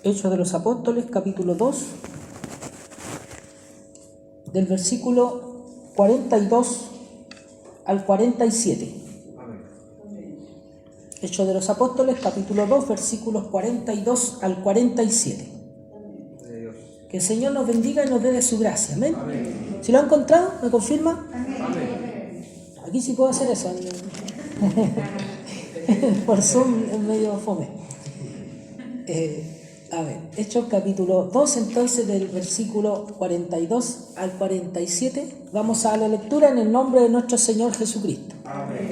Hechos de los Apóstoles, capítulo 2, del versículo 42 al 47. Hechos de los Apóstoles, capítulo 2, versículos 42 al 47. Que el Señor nos bendiga y nos dé de su gracia. Amén. Amén. Si lo han encontrado, ¿me confirma? Amén. Aquí sí puedo hacer eso. Por Zoom es medio fome. Hechos capítulo 2, entonces del versículo 42 al 47, vamos a la lectura en el nombre de nuestro Señor Jesucristo. Amén.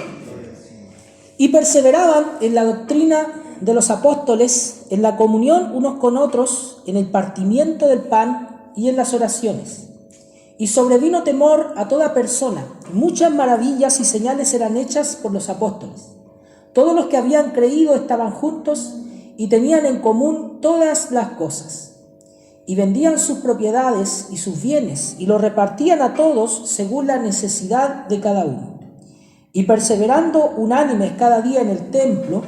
Y perseveraban en la doctrina de los apóstoles, en la comunión unos con otros, en el partimiento del pan y en las oraciones. Y sobrevino temor a toda persona, muchas maravillas y señales eran hechas por los apóstoles. Todos los que habían creído estaban juntos y tenían en común todas las cosas, y vendían sus propiedades y sus bienes, y los repartían a todos según la necesidad de cada uno. Y perseverando unánimes cada día en el templo,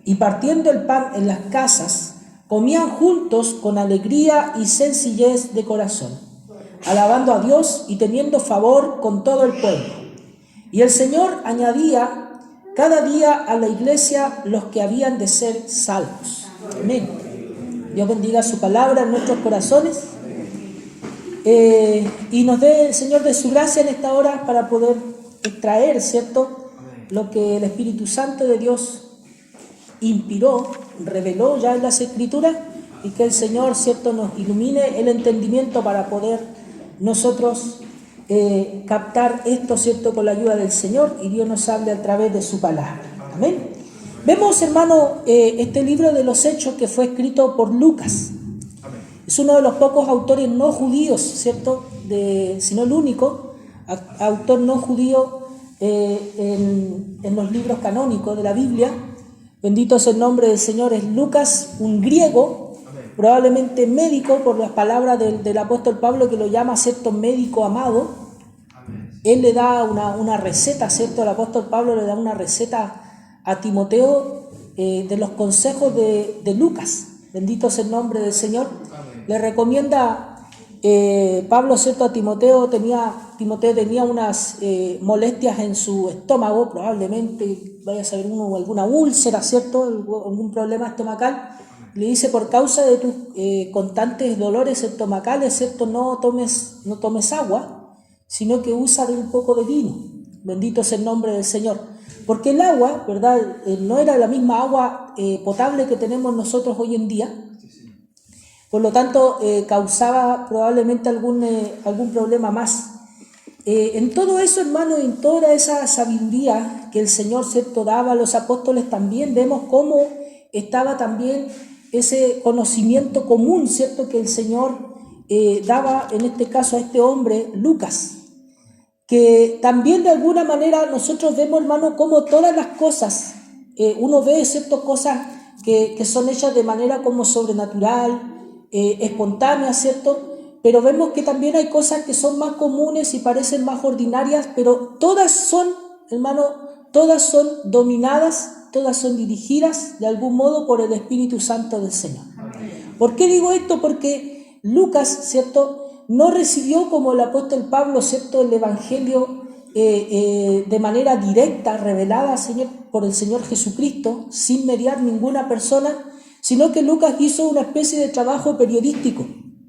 y partiendo el pan en las casas, comían juntos con alegría y sencillez de corazón, alabando a Dios y teniendo favor con todo el pueblo. Y el Señor añadía cada día a la iglesia los que habían de ser salvos. Amén. Dios bendiga su palabra en nuestros corazones y nos dé el Señor de su gracia en esta hora para poder extraer, ¿cierto?, lo que el Espíritu Santo de Dios inspiró, reveló ya en las Escrituras, y que el Señor, ¿cierto?, nos ilumine el entendimiento para poder nosotros captar esto, ¿cierto?, con la ayuda del Señor, y Dios nos hable a través de su palabra. Amén. Vemos, hermano, este libro de los Hechos que fue escrito por Lucas. Es uno de los pocos autores no judíos, ¿cierto?, sino el único autor no judío en los libros canónicos de la Biblia. Bendito es el nombre del Señor. Es Lucas, un griego, probablemente médico, por las palabras del apóstol Pablo, que lo llama, ¿cierto?, médico amado. Él le da una receta, ¿cierto? El apóstol Pablo le da una receta a Timoteo de los consejos de Lucas. Bendito es el nombre del Señor. Le recomienda Pablo, ¿cierto?, a Timoteo. Timoteo tenía unas molestias en su estómago, probablemente, vaya a saber uno, alguna úlcera, ¿cierto?, algún problema estomacal. Le dice: por causa de tus constantes dolores estomacales, ¿cierto?, no tomes agua, sino que usa de un poco de vino. Bendito es el nombre del Señor. Porque el agua, ¿verdad?, no era la misma agua potable que tenemos nosotros hoy en día. Por lo tanto, causaba probablemente algún problema más. En todo eso, hermano, en toda esa sabiduría que el Señor, ¿cierto?, daba a los apóstoles, también vemos cómo estaba también ese conocimiento común, ¿cierto?, que el Señor daba, en este caso, a este hombre, Lucas. Que también de alguna manera nosotros vemos, hermano, cómo todas las cosas, uno ve, ¿cierto?, cosas que son hechas de manera como sobrenatural, espontánea, ¿cierto? Pero vemos que también hay cosas que son más comunes y parecen más ordinarias, pero todas son, hermano, todas son dominadas, todas son dirigidas de algún modo por el Espíritu Santo del Señor. ¿Por qué digo esto? Porque Lucas, ¿cierto?, no recibió como el apóstol Pablo, ¿cierto?, el Evangelio de manera directa, revelada, Señor, por el Señor Jesucristo, sin mediar ninguna persona, sino que Lucas hizo una especie de trabajo periodístico,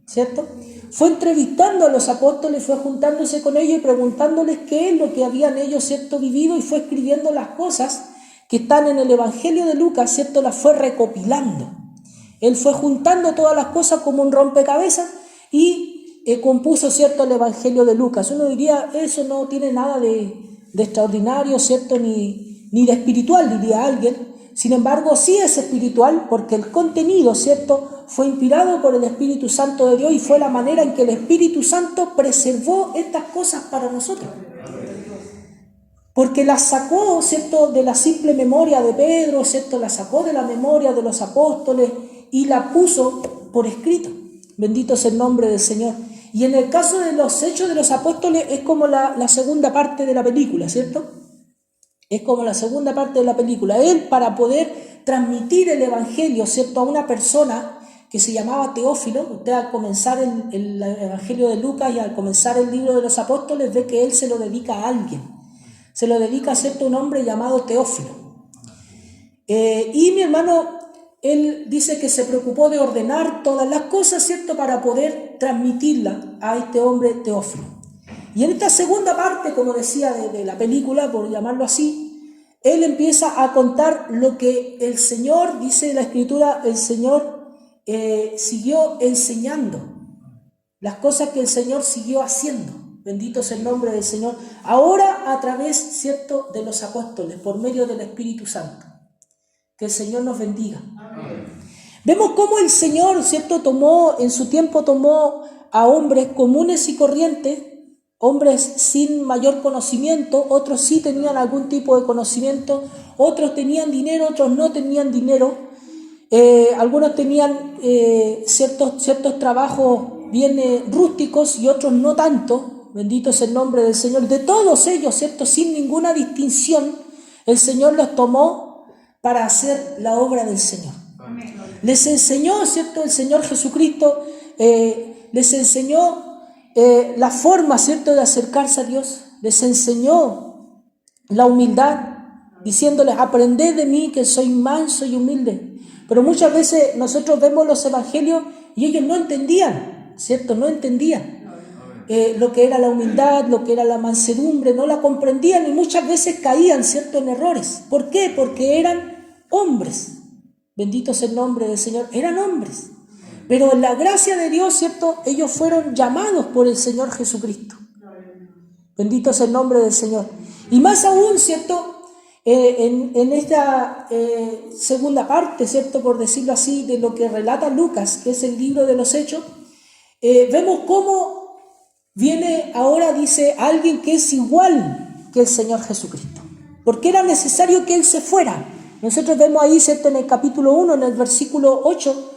¿cierto? Fue entrevistando a los apóstoles, fue juntándose con ellos y preguntándoles qué es lo que habían ellos, ¿cierto?, vivido, y fue escribiendo las cosas que están en el Evangelio de Lucas, ¿cierto?, las fue recopilando. Él fue juntando todas las cosas como un rompecabezas y compuso, ¿cierto?, el Evangelio de Lucas. Uno diría, eso no tiene nada de extraordinario, ¿cierto?, ni de espiritual, diría alguien. Sin embargo, sí es espiritual, porque el contenido, ¿cierto?, fue inspirado por el Espíritu Santo de Dios, y fue la manera en que el Espíritu Santo preservó estas cosas para nosotros. Porque las sacó, ¿cierto?, de la simple memoria de Pedro, ¿cierto?, la sacó de la memoria de los apóstoles y la puso por escrito. Bendito es el nombre del Señor. Y en el caso de los Hechos de los Apóstoles es como la segunda parte de la película, ¿cierto? Es como la segunda parte de la película. Él, para poder transmitir el Evangelio, ¿cierto?, a una persona que se llamaba Teófilo. Usted al comenzar el Evangelio de Lucas y al comenzar el libro de los Apóstoles ve que él se lo dedica a alguien. Se lo dedica, ¿cierto?, a un hombre llamado Teófilo. Y mi hermano, él dice que se preocupó de ordenar todas las cosas, ¿cierto?, para poder transmitirla a este hombre Teófilo. Y en esta segunda parte, como decía, de la película, por llamarlo así, él empieza a contar lo que el Señor, dice la Escritura, el Señor siguió enseñando, las cosas que el Señor siguió haciendo. Bendito sea el nombre del Señor. Ahora a través, ¿cierto?, de los apóstoles, por medio del Espíritu Santo. Que el Señor nos bendiga. Amén. Vemos cómo el Señor, ¿cierto?, en su tiempo tomó a hombres comunes y corrientes, hombres sin mayor conocimiento. Otros sí tenían algún tipo de conocimiento, otros tenían dinero, otros no tenían dinero. Algunos tenían ciertos trabajos bien rústicos y otros no tanto. Bendito es el nombre del Señor. De todos ellos, ¿cierto?, sin ninguna distinción, el Señor los tomó para hacer la obra del Señor. Amén. Les enseñó, ¿cierto?, el Señor Jesucristo, les enseñó la forma, ¿cierto?, de acercarse a Dios. Les enseñó la humildad, diciéndoles: aprended de mí, que soy manso y humilde. Pero muchas veces nosotros vemos los evangelios y ellos no entendían, ¿cierto? No entendían lo que era la humildad, lo que era la mansedumbre, no la comprendían y muchas veces caían, ¿cierto?, en errores. ¿Por qué? Porque eran hombres. Bendito sea el nombre del Señor. Eran hombres. Pero en la gracia de Dios, ¿cierto?, ellos fueron llamados por el Señor Jesucristo. Bendito sea el nombre del Señor. Y más aún, ¿cierto?, en esta segunda parte, ¿cierto?, por decirlo así, de lo que relata Lucas, que es el libro de los Hechos, vemos cómo viene ahora, dice, alguien que es igual que el Señor Jesucristo. Porque era necesario que Él se fuera. Nosotros vemos ahí, ¿cierto?, en el capítulo 1, en el versículo 8,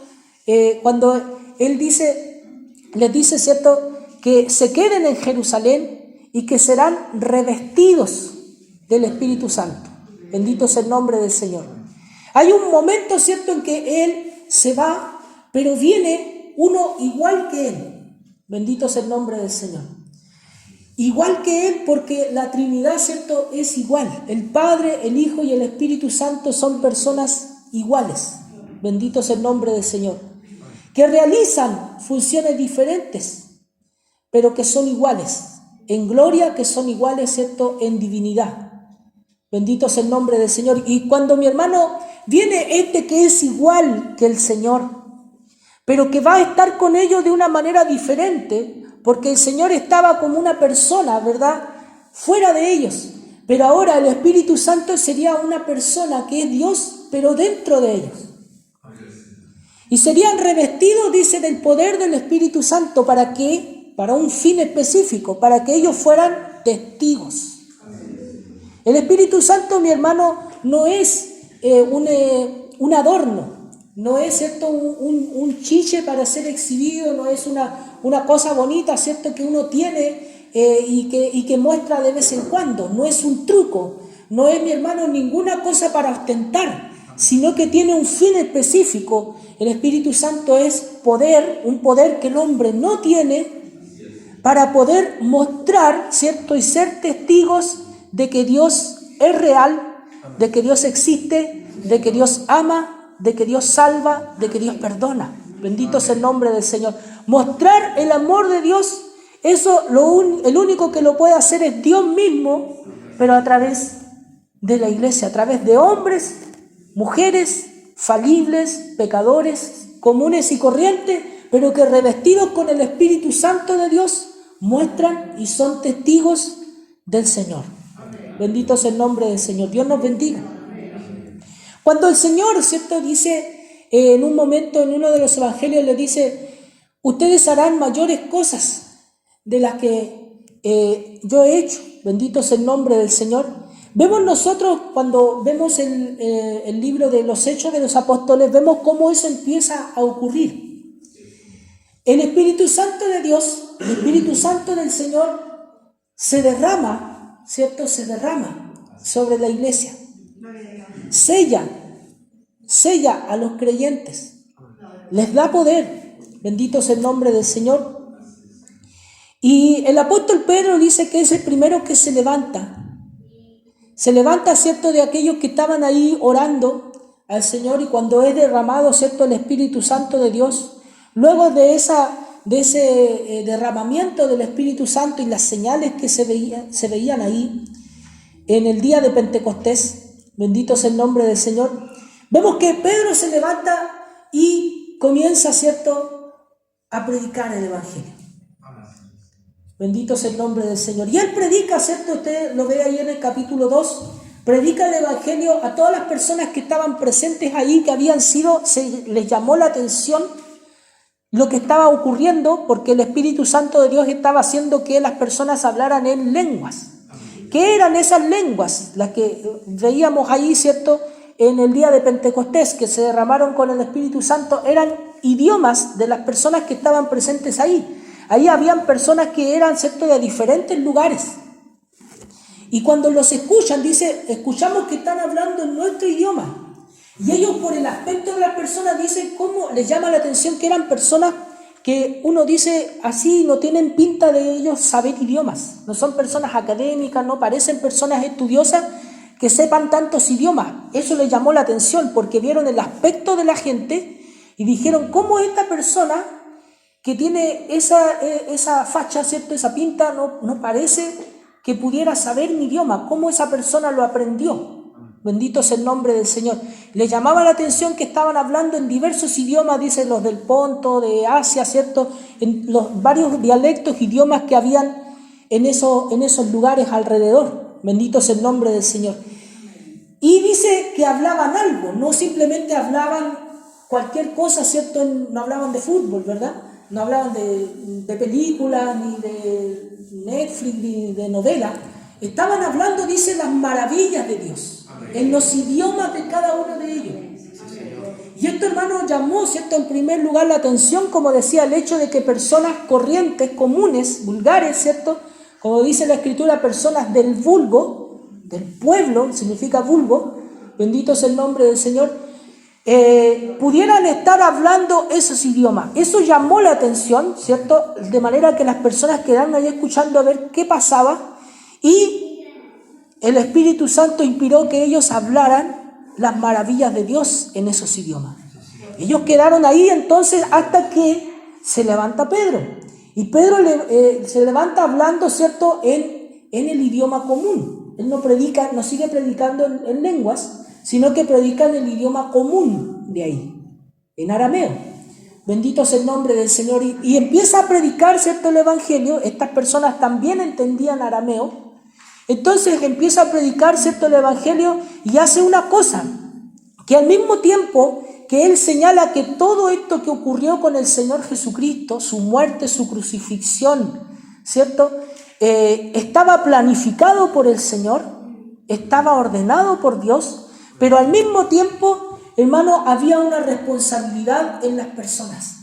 cuando Él les dice, ¿cierto?, que se queden en Jerusalén y que serán revestidos del Espíritu Santo. Bendito sea el nombre del Señor. Hay un momento, ¿cierto?, en que Él se va, pero viene uno igual que Él. Bendito sea el nombre del Señor. Igual que Él, porque la Trinidad, ¿cierto?, es igual. El Padre, el Hijo y el Espíritu Santo son personas iguales. Bendito sea el nombre del Señor. Que realizan funciones diferentes, pero que son iguales. En gloria, que son iguales, ¿cierto?, en divinidad. Bendito sea el nombre del Señor. Y cuando mi hermano viene que es igual que el Señor, pero que va a estar con ellos de una manera diferente, porque el Señor estaba como una persona, ¿verdad?, fuera de ellos. Pero ahora el Espíritu Santo sería una persona que es Dios, pero dentro de ellos. Y serían revestidos, dice, del poder del Espíritu Santo. ¿Para qué? Para un fin específico, para que ellos fueran testigos. El Espíritu Santo, mi hermano, no es un adorno, no es, ¿cierto?, un chiche para ser exhibido, no es una cosa bonita, ¿cierto?, que uno tiene y que muestra de vez en cuando. No es un truco, no es, mi hermano, ninguna cosa para ostentar, sino que tiene un fin específico. El Espíritu Santo es poder, un poder que el hombre no tiene, para poder mostrar, ¿cierto?, y ser testigos de que Dios es real, de que Dios existe, de que Dios ama, de que Dios salva, de que Dios perdona. Bendito sea el nombre del Señor. Mostrar el amor de Dios, eso el único que lo puede hacer es Dios mismo, pero a través de la iglesia, a través de hombres, mujeres, falibles, pecadores, comunes y corrientes, pero que revestidos con el Espíritu Santo de Dios, muestran y son testigos del Señor. Bendito sea el nombre del Señor. Dios nos bendiga. Cuando el Señor, ¿cierto?, dice en un momento, en uno de los evangelios, le dice: ustedes harán mayores cosas de las que yo he hecho. Bendito sea el nombre del Señor. Vemos nosotros, cuando vemos el libro de los Hechos de los Apóstoles, vemos cómo eso empieza a ocurrir. el Espíritu Santo de Dios, el Espíritu Santo del Señor se derrama, ¿cierto? Se derrama sobre la iglesia. Sella a los creyentes. Les da poder. Bendito es el nombre del Señor. Y el apóstol Pedro dice que es el primero que se levanta. Se levanta, ¿cierto?, de aquellos que estaban ahí orando al Señor, y cuando es derramado, ¿cierto?, el Espíritu Santo de Dios, luego de ese derramamiento del Espíritu Santo y las señales que se veían ahí en el día de Pentecostés, bendito es el nombre del Señor, vemos que Pedro se levanta y comienza, ¿cierto?, a predicar el Evangelio. Bendito es el nombre del Señor. Y él predica, ¿cierto? Usted lo ve ahí en el capítulo 2. Predica el Evangelio a todas las personas que estaban presentes ahí, que habían sido, se les llamó la atención lo que estaba ocurriendo, porque el Espíritu Santo de Dios estaba haciendo que las personas hablaran en lenguas. ¿Qué eran esas lenguas? Las que veíamos ahí, ¿cierto?, en el día de Pentecostés, que se derramaron con el Espíritu Santo, eran idiomas de las personas que estaban presentes ahí. Ahí habían personas que eran, ¿cierto?, de diferentes lugares. Y cuando los escuchan, dice, escuchamos que están hablando en nuestro idioma. Y ellos, por el aspecto de las personas, dicen cómo les llama la atención que eran personas que uno dice así, no tienen pinta de ellos saber idiomas. No son personas académicas, no parecen personas estudiosas que sepan tantos idiomas. Eso les llamó la atención porque vieron el aspecto de la gente y dijeron, ¿cómo esta persona que tiene esa facha, ¿cierto?, esa pinta, no parece que pudiera saber mi idioma? ¿Cómo esa persona lo aprendió? Bendito es el nombre del Señor. Le llamaba la atención que estaban hablando en diversos idiomas, dicen los del Ponto, de Asia, ¿cierto?, en los varios dialectos, idiomas que habían en esos lugares alrededor. Bendito es el nombre del Señor. Y dice que hablaban algo, no simplemente hablaban cualquier cosa, ¿cierto? No hablaban de fútbol, ¿verdad? No hablaban de películas, ni de Netflix, ni de novelas. Estaban hablando, dice, las maravillas de Dios, en los idiomas de cada uno de ellos. Y esto, hermano, llamó, ¿cierto?, en primer lugar la atención, como decía, el hecho de que personas corrientes, comunes, vulgares, ¿cierto?, como dice la Escritura, personas del vulgo, del pueblo, significa vulgo, bendito es el nombre del Señor, pudieran estar hablando esos idiomas. Eso llamó la atención, ¿cierto?, de manera que las personas quedaron ahí escuchando a ver qué pasaba, y el Espíritu Santo inspiró que ellos hablaran las maravillas de Dios en esos idiomas. Ellos quedaron ahí entonces hasta que se levanta Pedro. Y Pedro se levanta hablando, ¿cierto?, en el idioma común. Él no predica, no sigue predicando en lenguas, sino que predica en el idioma común de ahí, en arameo. Bendito es el nombre del Señor. Y empieza a predicar, ¿cierto?, el Evangelio. Estas personas también entendían arameo. Entonces empieza a predicar, ¿cierto?, el Evangelio, y hace una cosa, que al mismo tiempo que él señala que todo esto que ocurrió con el Señor Jesucristo, su muerte, su crucifixión, ¿cierto?, estaba planificado por el Señor, estaba ordenado por Dios, pero al mismo tiempo, hermano, había una responsabilidad en las personas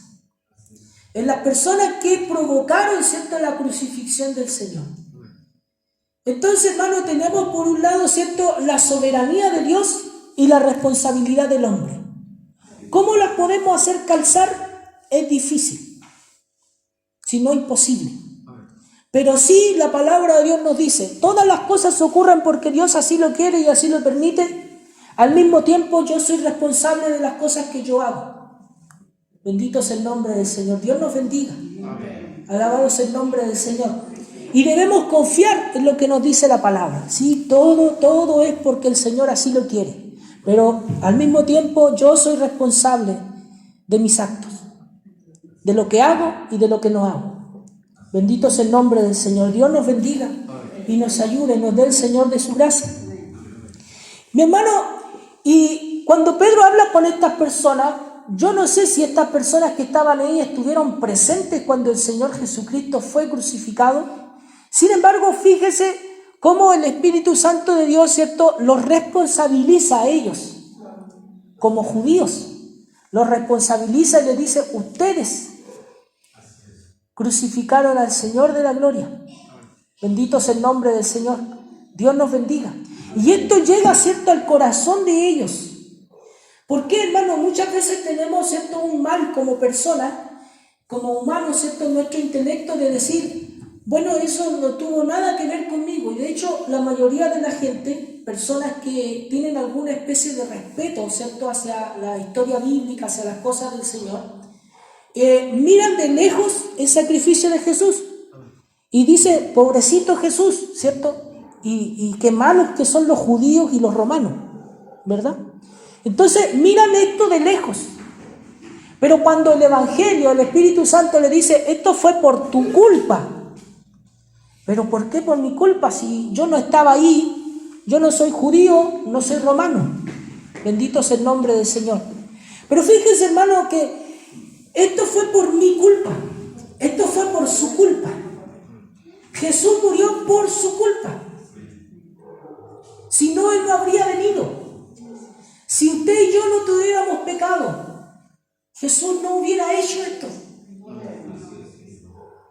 que provocaron, ¿cierto?, la crucifixión del Señor. Entonces, hermano, tenemos por un lado, ¿cierto?, la soberanía de Dios y la responsabilidad del hombre. ¿Cómo las podemos hacer calzar? Es difícil, si no imposible. Pero sí, la palabra de Dios nos dice, todas las cosas ocurren porque Dios así lo quiere y así lo permite. Al mismo tiempo, yo soy responsable de las cosas que yo hago. Bendito es el nombre del Señor. Dios nos bendiga. Amén. Alabado es el nombre del Señor. Y debemos confiar en lo que nos dice la palabra. Sí, todo es porque el Señor así lo quiere. Pero al mismo tiempo yo soy responsable de mis actos, de lo que hago y de lo que no hago. Bendito es el nombre del Señor. Dios nos bendiga y nos ayude, nos dé el Señor de su gracia. Mi hermano, y cuando Pedro habla con estas personas, yo no sé si estas personas que estaban ahí estuvieron presentes cuando el Señor Jesucristo fue crucificado. Sin embargo, fíjese cómo el Espíritu Santo de Dios, ¿cierto?, los responsabiliza a ellos, como judíos. Los responsabiliza y les dice, ustedes crucificaron al Señor de la gloria. Bendito es el nombre del Señor. Dios nos bendiga. Y esto llega, ¿cierto?, al corazón de ellos. ¿Por qué, hermano? Muchas veces tenemos, ¿cierto?, un mal como persona, como humanos, ¿cierto?, en nuestro intelecto de decir, bueno, eso no tuvo nada que ver conmigo. Y de hecho, la mayoría de la gente, personas que tienen alguna especie de respeto, ¿cierto?, hacia la historia bíblica, hacia las cosas del Señor, miran de lejos el sacrificio de Jesús y dice, pobrecito Jesús, ¿cierto? Y qué malos que son los judíos y los romanos, ¿verdad? Entonces miran esto de lejos, pero cuando el Evangelio, el Espíritu Santo le dice, esto fue por tu culpa. ¿Pero por qué por mi culpa? Si yo no estaba ahí, yo no soy judío, no soy romano. Bendito es el nombre del Señor. Pero fíjense, hermano, que esto fue por mi culpa, esto fue por su culpa. Jesús murió por su culpa. Si no, Él no habría venido. Si usted y yo no tuviéramos pecado, Jesús no hubiera hecho esto.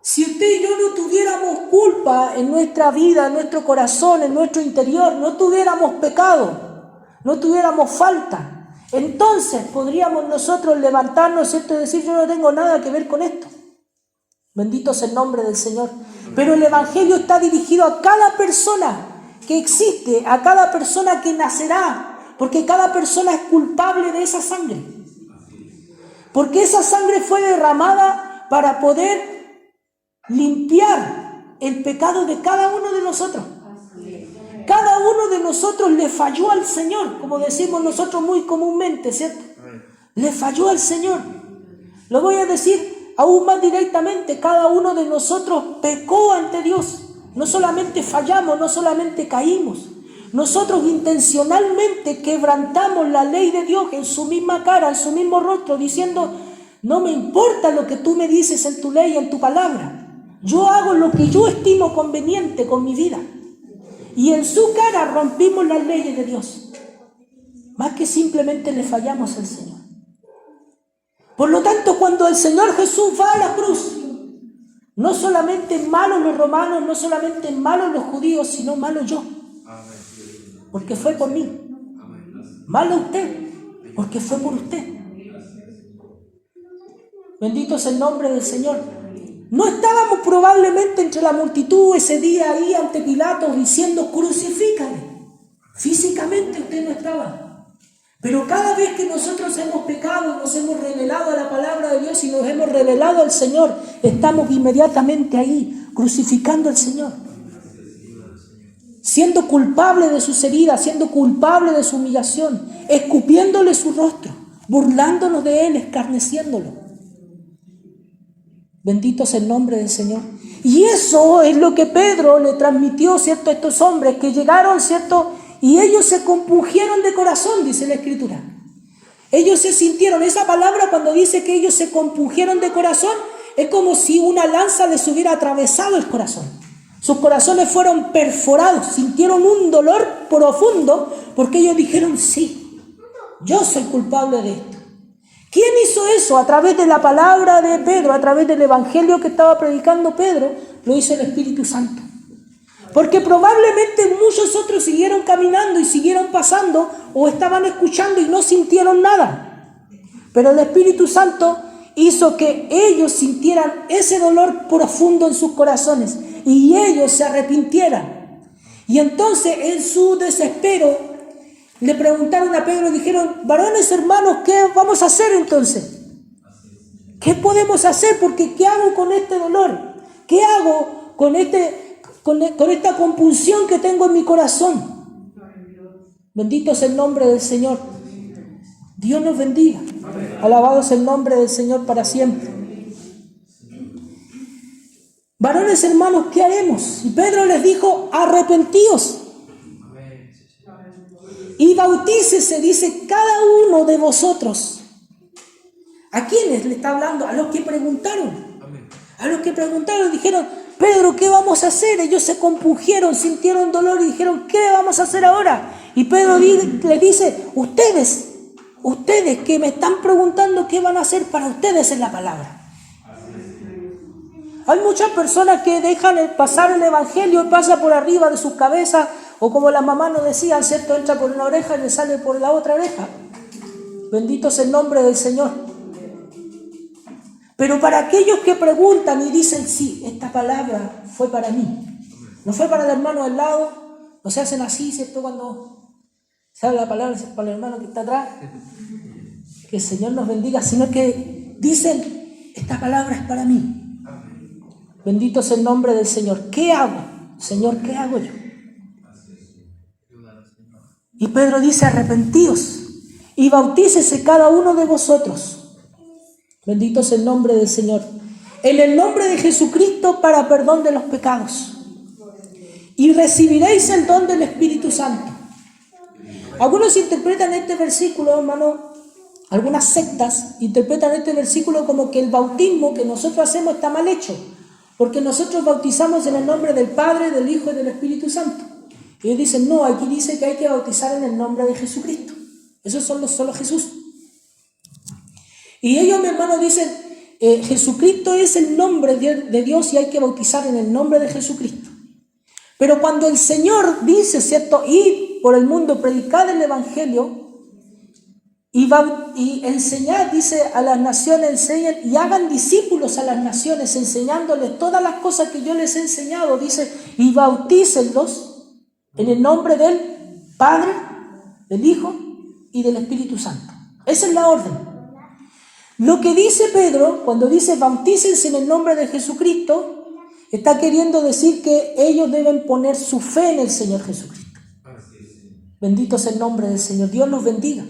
Si usted y yo no tuviéramos culpa en nuestra vida, en nuestro corazón, en nuestro interior, no tuviéramos pecado, no tuviéramos falta, entonces podríamos nosotros levantarnos, ¿cierto?, y decir, yo no tengo nada que ver con esto. Bendito es el nombre del Señor. Pero el Evangelio está dirigido a cada persona que existe, a cada persona que nacerá, porque cada persona es culpable de esa sangre. Porque esa sangre fue derramada para poder limpiar el pecado de cada uno de nosotros. Cada uno de nosotros le falló al Señor, como decimos nosotros muy comúnmente, ¿cierto? Le falló al Señor. Lo voy a decir aún más directamente, cada uno de nosotros pecó ante Dios. No solamente fallamos, no solamente caímos, nosotros intencionalmente quebrantamos la ley de Dios en su misma cara, en su mismo rostro, diciendo, no me importa lo que tú me dices en tu ley, en tu palabra. Yo hago lo que yo estimo conveniente con mi vida. Y en su cara rompimos las leyes de Dios. Más que simplemente le fallamos al Señor. Por lo tanto, cuando el Señor Jesús va a la cruz, no solamente malos los romanos, no solamente malos los judíos, sino malo yo. Porque fue por mí. Malo usted, porque fue por usted. Bendito es el nombre del Señor. No estábamos probablemente entre la multitud ese día ahí ante Pilato diciendo crucifícale. Físicamente usted no estaba. Pero cada vez que nosotros hemos pecado, nos hemos revelado a la palabra de Dios y nos hemos revelado al Señor, estamos inmediatamente ahí crucificando al Señor. Siendo culpable de sus heridas, siendo culpable de su humillación, escupiéndole su rostro, burlándonos de Él, escarneciéndolo. Bendito es el nombre del Señor. Y eso es lo que Pedro le transmitió, ¿cierto?, a estos hombres que llegaron, ¿cierto?, y ellos se compungieron de corazón, dice la Escritura. Ellos se sintieron, esa palabra cuando dice que ellos se compungieron de corazón, es como si una lanza les hubiera atravesado el corazón. Sus corazones fueron perforados, sintieron un dolor profundo, porque ellos dijeron, sí, yo soy culpable de esto. ¿Quién hizo eso? A través de la palabra de Pedro, a través del evangelio que estaba predicando Pedro, lo hizo el Espíritu Santo. Porque probablemente muchos otros siguieron caminando y siguieron pasando o estaban escuchando y no sintieron nada. Pero el Espíritu Santo hizo que ellos sintieran ese dolor profundo en sus corazones y ellos se arrepintieran. Y entonces en su desespero le preguntaron a Pedro y dijeron, varones hermanos, ¿qué vamos a hacer entonces? ¿Qué podemos hacer? Porque ¿qué hago con este dolor? ¿Qué hago con esta compulsión que tengo en mi corazón? Bendito es el nombre del Señor. Dios nos bendiga. Alabado es el nombre del Señor para siempre. Varones hermanos, ¿qué haremos? Y Pedro les dijo, arrepentíos y bautícese, dice, cada uno de vosotros. ¿A quiénes le está hablando? A los que preguntaron. A los que preguntaron, dijeron, Pedro, ¿qué vamos a hacer? Ellos se compungieron, sintieron dolor y dijeron, ¿qué vamos a hacer ahora? Y Pedro les dice, ustedes que me están preguntando qué van a hacer, para ustedes es la palabra. Hay muchas personas que dejan pasar el evangelio y pasa por arriba de sus cabezas, o como la mamá nos decía, ¿cierto? Entra por una oreja y le sale por la otra oreja. Bendito es el nombre del Señor. Pero para aquellos que preguntan y dicen, sí, esta palabra fue para mí, no fue para el hermano del lado, no se hacen así, ¿cierto? Cuando se habla la palabra para el hermano que está atrás, que el Señor nos bendiga, sino que dicen, esta palabra es para mí. Bendito es el nombre del Señor. ¿Qué hago? Señor, ¿qué hago yo? Y Pedro dice, arrepentíos y bautícese cada uno de vosotros. Bendito es el nombre del Señor. En el nombre de Jesucristo para perdón de los pecados. Y recibiréis el don del Espíritu Santo. Algunos interpretan este versículo, hermano, algunas sectas interpretan este versículo como que el bautismo que nosotros hacemos está mal hecho, porque nosotros bautizamos en el nombre del Padre, del Hijo y del Espíritu Santo. Y ellos dicen, no, aquí dice que hay que bautizar en el nombre de Jesucristo. Esos son solo Jesús. Y ellos, mi hermano, dicen, Jesucristo es el nombre de Dios y hay que bautizar en el nombre de Jesucristo. Pero cuando el Señor dice, ¿cierto? Ir por el mundo, predicar el Evangelio y enseñar, dice, a las naciones, enseñen y hagan discípulos a las naciones, enseñándoles todas las cosas que yo les he enseñado, dice, y bautícenlos en el nombre del Padre, del Hijo y del Espíritu Santo. Esa es la orden. Lo que dice Pedro, cuando dice bautícense en el nombre de Jesucristo, está queriendo decir que ellos deben poner su fe en el Señor Jesucristo. Bendito es el nombre del Señor. Dios nos bendiga.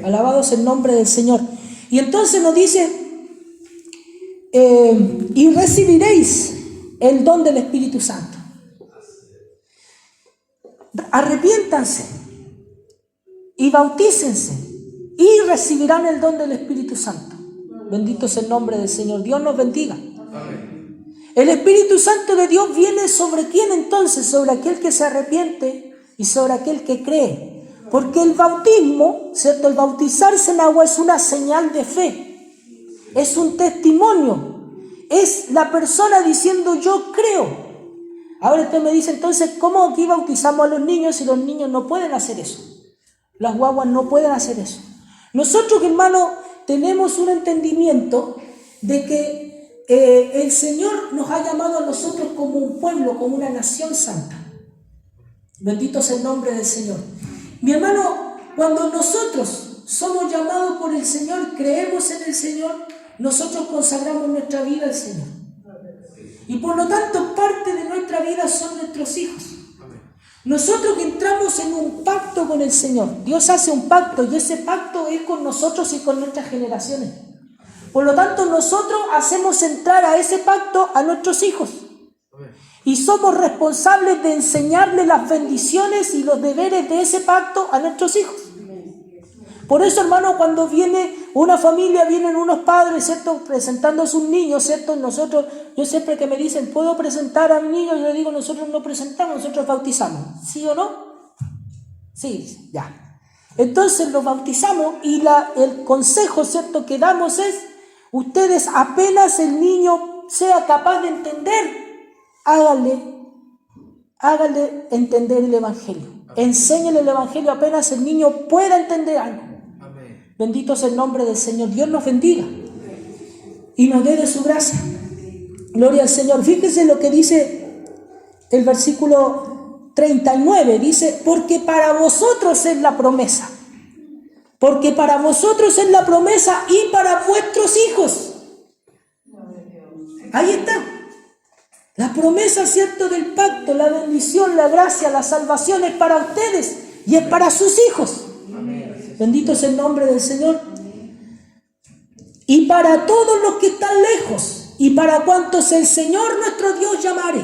Alabado es el nombre del Señor. Y entonces nos dice, y recibiréis el don del Espíritu Santo. Arrepiéntanse y bautícense y recibirán el don del Espíritu Santo. Bendito es el nombre del Señor. Dios nos bendiga. El Espíritu Santo de Dios viene sobre quién entonces, sobre aquel que se arrepiente y sobre aquel que cree. Porque el bautismo, ¿cierto? El bautizarse en agua es una señal de fe, es un testimonio, es la persona diciendo yo creo. Ahora usted me dice entonces, ¿cómo aquí bautizamos a los niños si los niños no pueden hacer eso? Las guaguas no pueden hacer eso. Nosotros, hermano, tenemos un entendimiento de que el Señor nos ha llamado a nosotros como un pueblo, como una nación santa. Bendito es el nombre del Señor. Mi hermano, cuando nosotros somos llamados por el Señor, creemos en el Señor, nosotros consagramos nuestra vida al Señor. Y por lo tanto, parte de nuestra vida son nuestros hijos. Nosotros entramos en un pacto con el Señor. Dios hace un pacto y ese pacto es con nosotros y con nuestras generaciones. Por lo tanto, nosotros hacemos entrar a ese pacto a nuestros hijos. Y somos responsables de enseñarle las bendiciones y los deberes de ese pacto a nuestros hijos. Por eso, hermano, cuando viene una familia, vienen unos padres, ¿cierto?, presentando a sus niños, ¿cierto? Nosotros, yo siempre que me dicen, ¿puedo presentar a mi niño? Yo le digo, nosotros no presentamos, nosotros bautizamos. ¿Sí o no? Sí, ya. Entonces los bautizamos y el consejo, ¿cierto?, que damos es, ustedes apenas el niño sea capaz de entender, háganle entender el Evangelio. Enséñale el Evangelio apenas el niño pueda entender algo. Amén. Bendito es el nombre del Señor. Dios nos bendiga y nos dé de su gracia. Gloria al Señor. Fíjese lo que dice el versículo 39. Dice, porque para vosotros es la promesa. Porque para vosotros es la promesa y para vuestros hijos. Ahí está. La promesa, ¿cierto?, del pacto, la bendición, la gracia, la salvación es para ustedes y es para sus hijos. Amén. Bendito es el nombre del Señor. Y para todos los que están lejos y para cuantos el Señor nuestro Dios llamare.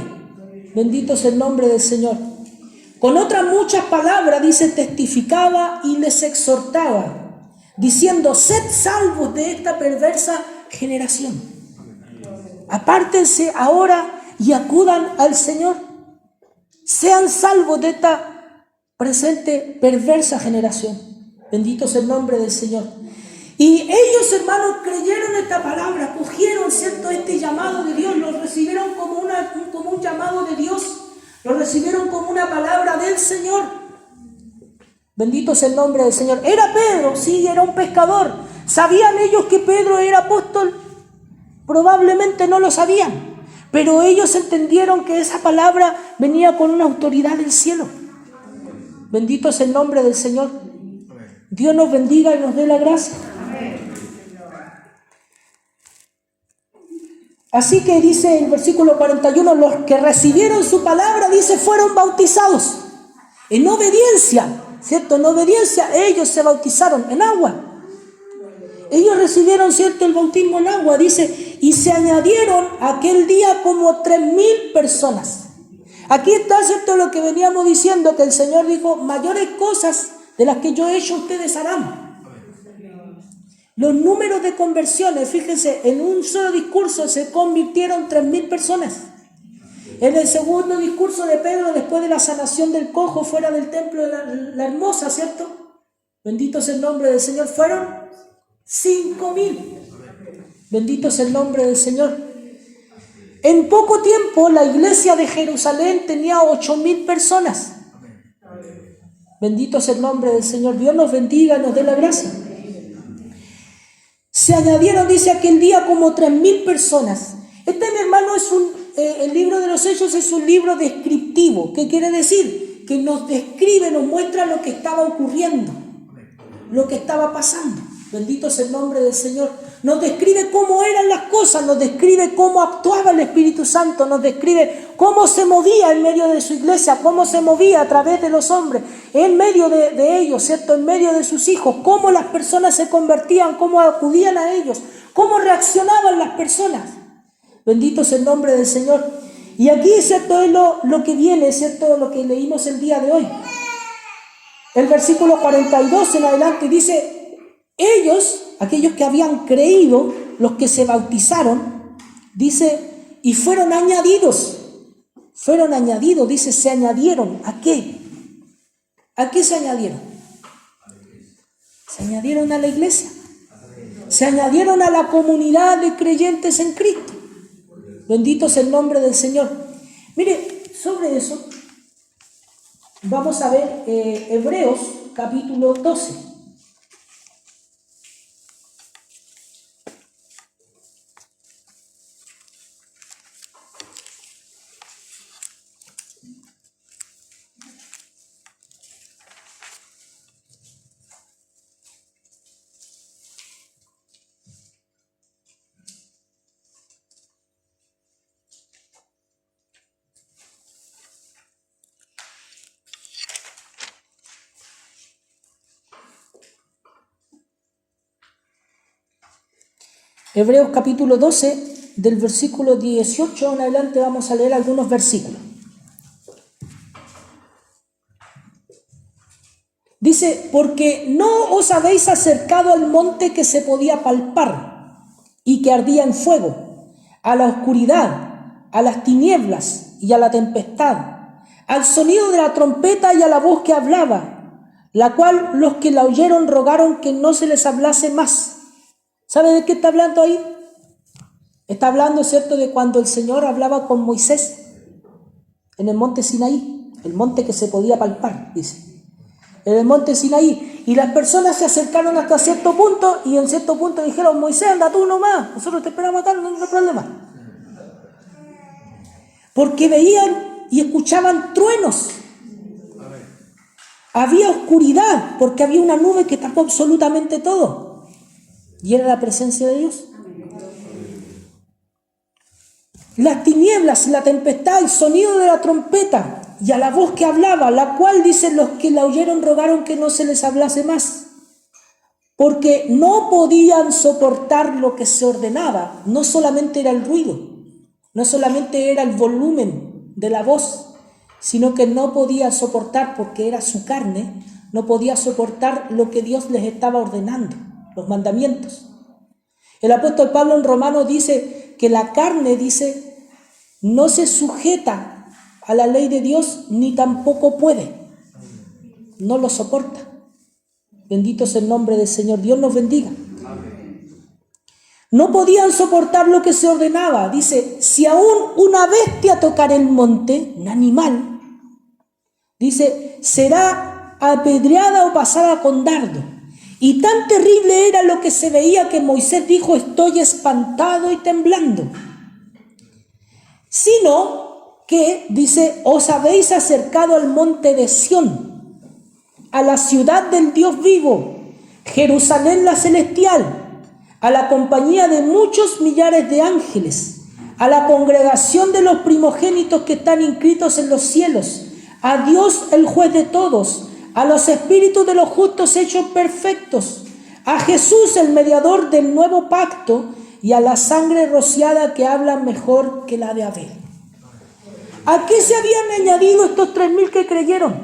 Bendito es el nombre del Señor. Con otras muchas palabras, dice, testificaba y les exhortaba, diciendo, sed salvos de esta perversa generación. Apártense ahora y acudan al Señor. Sean salvos de esta presente perversa generación. Bendito es el nombre del Señor. Y ellos, hermanos, creyeron esta palabra, cogieron, ¿cierto?, este llamado de Dios, lo recibieron. llamado de Dios, lo recibieron como una palabra del Señor. Bendito es el nombre del Señor. Era Pedro, sí, era un pescador. ¿Sabían ellos que Pedro era apóstol? Probablemente no lo sabían, pero ellos entendieron que esa palabra venía con una autoridad del cielo. Bendito es el nombre del Señor. Dios nos bendiga y nos dé la gracia. Así que dice el versículo 41, los que recibieron su palabra, dice, fueron bautizados en obediencia, ¿cierto? En obediencia ellos se bautizaron en agua. Ellos recibieron, ¿cierto?, el bautismo en agua, dice, y se añadieron aquel día como 3,000 personas. Aquí está, ¿cierto?, lo que veníamos diciendo, que el Señor dijo, mayores cosas de las que yo he hecho ustedes harán. Los números de conversiones, fíjense, en un solo discurso se convirtieron 3,000 personas. En el segundo discurso de Pedro, después de la sanación del cojo fuera del templo de la hermosa, ¿cierto? Bendito es el nombre del Señor, fueron 5,000. Bendito es el nombre del Señor. En poco tiempo la iglesia de Jerusalén tenía 8,000 personas. Bendito es el nombre del Señor. Dios nos bendiga y nos dé la gracia. Se añadieron, dice, aquel día como 3,000 personas. Este, mi hermano, el libro de los Hechos es un libro descriptivo. ¿Qué quiere decir? Que nos describe, nos muestra lo que estaba ocurriendo, lo que estaba pasando. Bendito es el nombre del Señor. Nos describe cómo eran las cosas, nos describe cómo actuaba el Espíritu Santo, nos describe cómo se movía en medio de su iglesia, cómo se movía a través de los hombres, en medio de ellos, ¿cierto? En medio de sus hijos, cómo las personas se convertían, cómo acudían a ellos, cómo reaccionaban las personas. Bendito es el nombre del Señor. Y aquí, ¿cierto?, es lo que viene, ¿cierto?, lo que leímos el día de hoy. El versículo 42 en adelante dice, ellos, aquellos que habían creído, los que se bautizaron, dice, y fueron añadidos, dice, se añadieron. ¿A qué? ¿A qué se añadieron? Se añadieron a la iglesia, se añadieron a la comunidad de creyentes en Cristo. Bendito es el nombre del Señor. Mire, sobre eso vamos a ver Hebreos capítulo 12. Hebreos capítulo 12, del versículo 18 en adelante vamos a leer algunos versículos. Dice, porque no os habéis acercado al monte que se podía palpar y que ardía en fuego, a la oscuridad, a las tinieblas y a la tempestad, al sonido de la trompeta y a la voz que hablaba, la cual los que la oyeron rogaron que no se les hablase más. ¿Sabe de qué está hablando ahí? Está hablando, ¿cierto?, de cuando el Señor hablaba con Moisés en el monte Sinaí, el monte que se podía palpar, dice. En el monte Sinaí. Y las personas se acercaron hasta cierto punto y en cierto punto dijeron, Moisés, anda tú nomás, nosotros te esperamos acá, no hay problema. Porque veían y escuchaban truenos. Había oscuridad porque había una nube que tapó absolutamente todo. Y era la presencia de Dios. Las tinieblas, la tempestad, el sonido de la trompeta y a la voz que hablaba, la cual, dicen, los que la oyeron rogaron que no se les hablase más, porque no podían soportar lo que se ordenaba. No solamente era el ruido, no solamente era el volumen de la voz, sino que no podía soportar, porque era su carne, no podía soportar lo que Dios les estaba ordenando, los mandamientos. El apóstol Pablo en Romanos dice que la carne, dice, no se sujeta a la ley de Dios ni tampoco puede, no lo soporta. Bendito es el nombre del Señor. Dios nos bendiga. No podían soportar lo que se ordenaba. Dice, si aún una bestia tocar el monte, un animal, dice, será apedreada o pasada con dardo. Y tan terrible era lo que se veía que Moisés dijo, estoy espantado y temblando. Sino que, dice, os habéis acercado al monte de Sión, a la ciudad del Dios vivo, Jerusalén la celestial, a la compañía de muchos millares de ángeles, a la congregación de los primogénitos que están inscritos en los cielos, a Dios el juez de todos, a los espíritus de los justos hechos perfectos, a Jesús el mediador del nuevo pacto y a la sangre rociada que habla mejor que la de Abel. ¿A qué se habían añadido estos 3.000 que creyeron?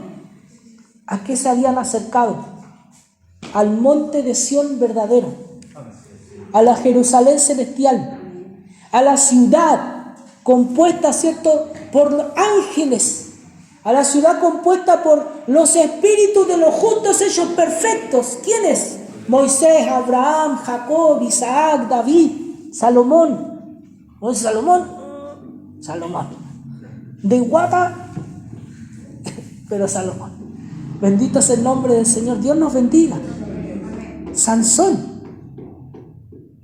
¿A qué se habían acercado? Al monte de Sión verdadero, a la Jerusalén celestial, a la ciudad compuesta, ¿cierto?, por los ángeles, a la ciudad compuesta por los espíritus de los justos hechos perfectos. ¿Quiénes? Moisés, Abraham, Jacob, Isaac, David, Salomón. ¿No es Salomón? Salomón. De guapa, pero Salomón. Bendito es el nombre del Señor. Dios nos bendiga. Sansón.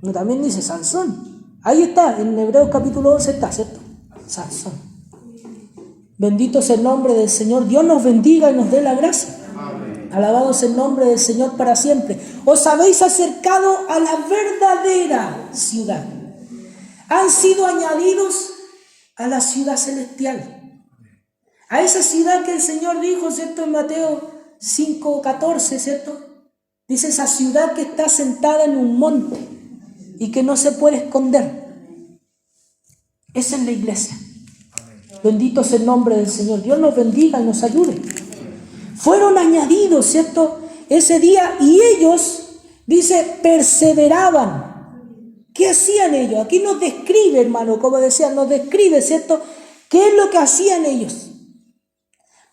No, también dice Sansón. Ahí está, en Hebreos capítulo 11 está, ¿cierto? Sansón. Bendito es el nombre del Señor. Dios nos bendiga y nos dé la gracia. Alabado es el nombre del Señor para siempre. Os habéis acercado a la verdadera ciudad. Han sido añadidos a la ciudad celestial. A esa ciudad que el Señor dijo, ¿cierto? En Mateo 5:14, ¿cierto? Dice, esa ciudad que está sentada en un monte y que no se puede esconder. Esa es la iglesia. Bendito es el nombre del Señor. Dios nos bendiga y nos ayude. Fueron añadidos, ¿cierto?, ese día, y ellos, dice, perseveraban. ¿Qué hacían ellos? Aquí nos describe, hermano, como decía, nos describe, ¿cierto?, qué es lo que hacían ellos.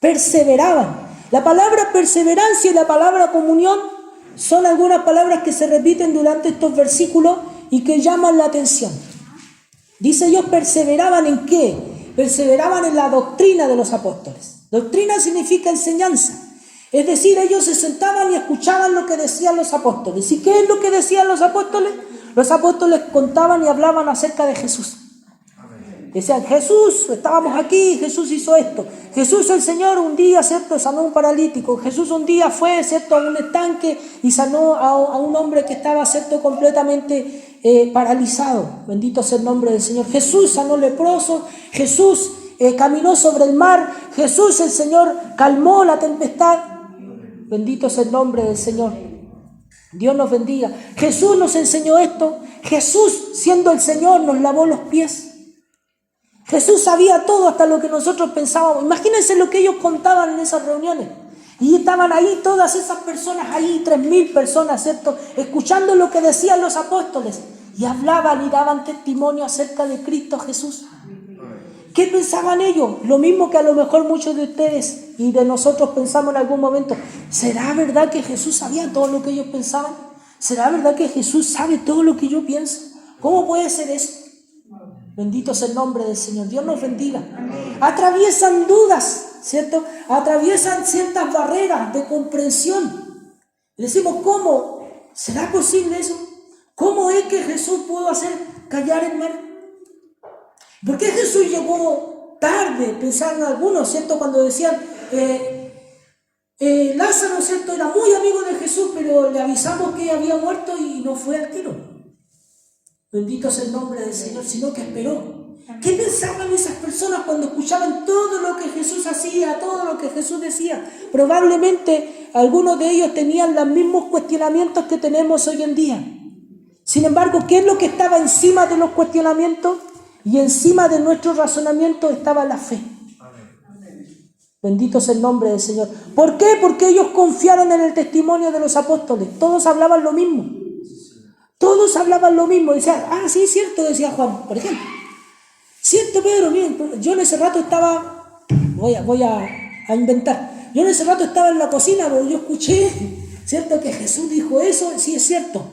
Perseveraban. La palabra perseverancia y la palabra comunión son algunas palabras que se repiten durante estos versículos y que llaman la atención. Dice, ellos perseveraban ¿en qué? Perseveraban en la doctrina de los apóstoles. Doctrina significa enseñanza. Es decir, ellos se sentaban y escuchaban lo que decían los apóstoles. ¿Y qué es lo que decían los apóstoles? Los apóstoles contaban y hablaban acerca de Jesús. Decían, Jesús, estábamos aquí, Jesús hizo esto. Jesús el Señor un día, ¿cierto?, sanó a un paralítico. Jesús un día fue, ¿cierto?, a un estanque y sanó a un hombre que estaba, ¿cierto?, completamente paralizado. Bendito sea el nombre del Señor. Jesús sanó leprosos. Jesús caminó sobre el mar. Jesús el Señor calmó la tempestad. Bendito es el nombre del Señor. Dios nos bendiga. Jesús nos enseñó esto. Jesús, siendo el Señor, nos lavó los pies. Jesús sabía todo, hasta lo que nosotros pensábamos. Imagínense lo que ellos contaban en esas reuniones. Y estaban ahí todas esas personas, ahí 3.000 personas, ¿cierto?, escuchando lo que decían los apóstoles. Y hablaban y daban testimonio acerca de Cristo Jesús. ¿Qué pensaban ellos? Lo mismo que a lo mejor muchos de ustedes y de nosotros pensamos en algún momento. ¿Será verdad que Jesús sabía todo lo que ellos pensaban? ¿Será verdad que Jesús sabe todo lo que yo pienso? ¿Cómo puede ser eso? Bendito es el nombre del Señor. Dios nos bendiga. Atraviesan dudas, ¿cierto? Atraviesan ciertas barreras de comprensión. Y decimos, ¿cómo? ¿Será posible eso? ¿Cómo es que Jesús pudo hacer callar el mar? ¿Por qué Jesús llegó tarde? Pensaron algunos, ¿cierto?, cuando decían, Lázaro, ¿cierto?, era muy amigo de Jesús, pero le avisamos que había muerto y no fue al tiro. Bendito es el nombre del Señor, sino que esperó. ¿Qué pensaban esas personas cuando escuchaban todo lo que Jesús hacía, todo lo que Jesús decía? Probablemente algunos de ellos tenían los mismos cuestionamientos que tenemos hoy en día. Sin embargo, ¿qué es lo que estaba encima de los cuestionamientos? Y encima de nuestro razonamiento estaba la fe. Bendito es el nombre del Señor. ¿Por qué? Porque ellos confiaron en el testimonio de los apóstoles. Todos hablaban lo mismo. Todos hablaban lo mismo. Decían, sí, es cierto, decía Juan, por ejemplo. Cierto, Pedro, miren, yo en ese rato estaba, voy a inventar. Yo en ese rato estaba en la cocina, pero yo escuché, ¿cierto?, que Jesús dijo eso. Sí, es cierto.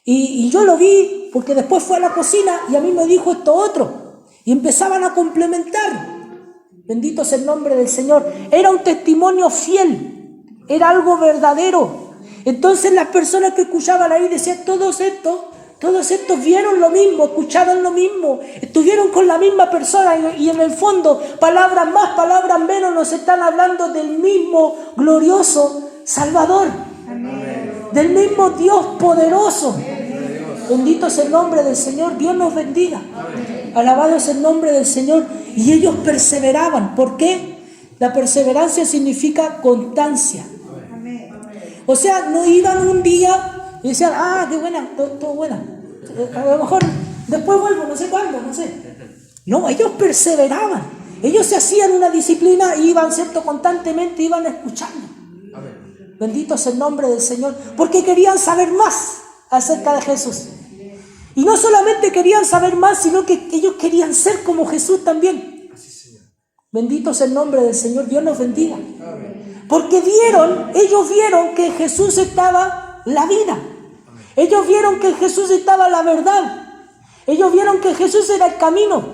Y yo lo vi sí, porque después fue a la cocina y a mí me dijo esto otro. Y empezaban a complementar. Bendito sea el nombre del Señor. Era un testimonio fiel, era algo verdadero. Entonces las personas que escuchaban ahí decían, todos estos vieron lo mismo, escucharon lo mismo, estuvieron con la misma persona y en el fondo, palabras más, palabras menos, nos están hablando del mismo glorioso Salvador. Amén. Del mismo Dios poderoso. Bendito sea el nombre del Señor. Dios nos bendiga. Alabado es el nombre del Señor. Y ellos perseveraban. ¿Por qué? La perseverancia significa constancia. O sea, no iban un día y decían, qué buena, todo buena. A lo mejor después vuelvo, no sé cuándo, no sé. No, ellos perseveraban. Ellos se hacían una disciplina y iban, ¿cierto? Constantemente iban escuchando. Bendito sea el nombre del Señor. Porque querían saber más acerca de Jesús. Y no solamente querían saber más, sino que ellos querían ser como Jesús también. Bendito sea el nombre del Señor. Dios nos bendiga. Porque ellos vieron que en Jesús estaba la vida. Ellos vieron que en Jesús estaba la verdad. Ellos vieron que Jesús era el camino.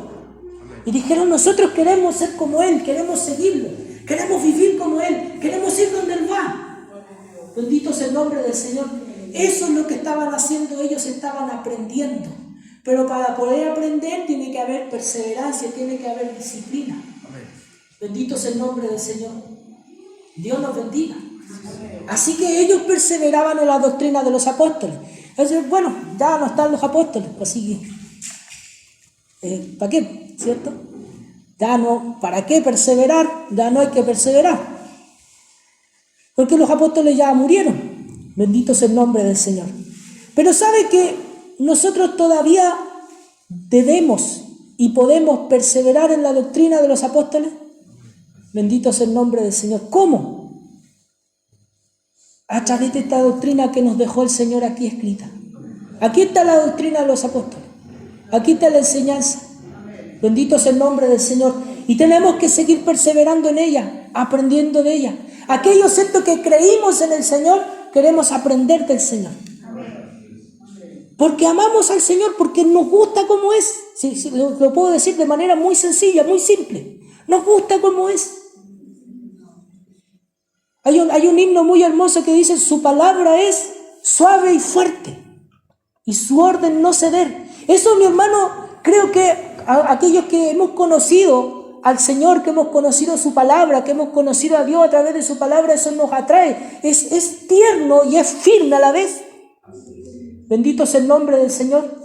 Y dijeron, nosotros queremos ser como Él, queremos seguirlo, queremos vivir como Él, queremos ir donde Él va. Bendito sea el nombre del Señor. Eso es lo que estaban haciendo, ellos estaban aprendiendo. Pero para poder aprender tiene que haber perseverancia, tiene que haber disciplina. Bendito sea el nombre del Señor. Dios nos bendiga. Así que ellos perseveraban en la doctrina de los apóstoles. Entonces, bueno, ya no están los apóstoles, así que, ¿para qué? ¿Cierto? Ya no, ¿para qué perseverar? Ya no hay que perseverar. Porque los apóstoles ya murieron. Bendito sea el nombre del Señor. Pero ¿sabe que nosotros todavía debemos y podemos perseverar en la doctrina de los apóstoles? Bendito sea el nombre del Señor. ¿Cómo? A través de esta doctrina que nos dejó el Señor aquí escrita. Aquí está la doctrina de los apóstoles. Aquí está la enseñanza. Bendito sea el nombre del Señor. Y tenemos que seguir perseverando en ella, aprendiendo de ella. Aquellos que creímos en el Señor, queremos aprender del Señor. Porque amamos al Señor, porque nos gusta como es. Sí, lo puedo decir de manera muy sencilla, muy simple. Nos gusta como es. Hay un himno muy hermoso que dice, su palabra es suave y fuerte, y su orden no ceder. Eso, mi hermano, creo que aquellos que hemos conocido al Señor, que hemos conocido su palabra, que hemos conocido a Dios a través de su palabra, eso nos atrae. Es tierno y es firme a la vez. Bendito sea el nombre del Señor.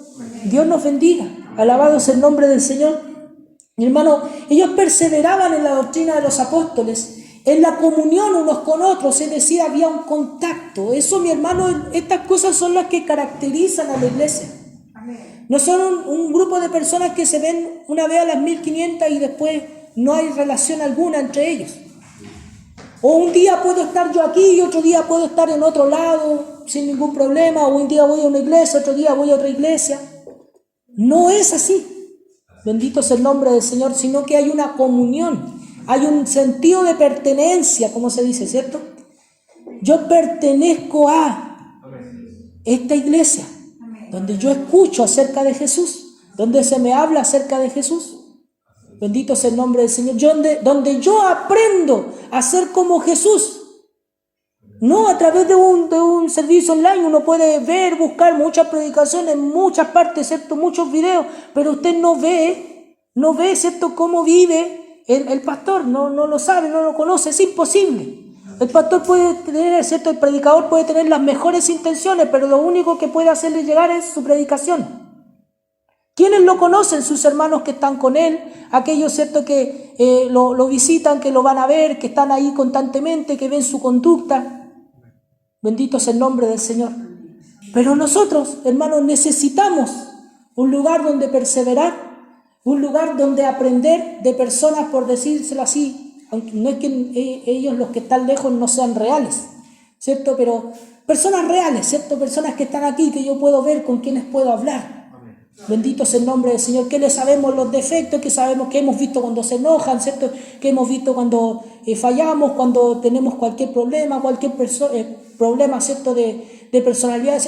Dios nos bendiga. Alabado sea el nombre del Señor. Mi hermano, ellos perseveraban en la doctrina de los apóstoles, en la comunión unos con otros, es decir, había un contacto. Eso, mi hermano, estas cosas son las que caracterizan a la iglesia. No son un grupo de personas que se ven una vez a las 1500 y después no hay relación alguna entre ellos. O un día puedo estar yo aquí y otro día puedo estar en otro lado sin ningún problema, o un día voy a una iglesia, otro día voy a otra iglesia. No es así. Bendito sea el nombre del Señor, sino que hay una comunión. Hay un sentido de pertenencia, como se dice, ¿cierto? Yo pertenezco a esta iglesia, donde yo escucho acerca de Jesús, donde se me habla acerca de Jesús. Bendito sea el nombre del Señor. Donde yo aprendo a ser como Jesús. No a través de un servicio online. Uno puede ver, buscar muchas predicaciones en muchas partes, ¿cierto? Muchos videos, pero usted no ve, ¿cierto? Cómo vive el pastor, no lo sabe, no lo conoce, es imposible. El pastor puede tener, ¿cierto? El predicador puede tener las mejores intenciones, pero lo único que puede hacerle llegar es su predicación. ¿Quiénes lo conocen? Sus hermanos que están con él, aquellos, ¿cierto? Que lo visitan, que lo van a ver, que están ahí constantemente, que ven su conducta. Bendito sea el nombre del Señor. Pero nosotros, hermanos, necesitamos un lugar donde perseverar, un lugar donde aprender de personas, por decírselo así, aunque no es que ellos, los que están lejos, no sean reales, ¿cierto? Pero personas reales, ¿cierto? Personas que están aquí, que yo puedo ver, con quienes puedo hablar. Bendito sea el nombre del Señor, que le sabemos los defectos, que sabemos que hemos visto cuando se enojan, ¿cierto? Que hemos visto cuando fallamos, cuando tenemos cualquier problema, problema, ¿cierto? De personalidad.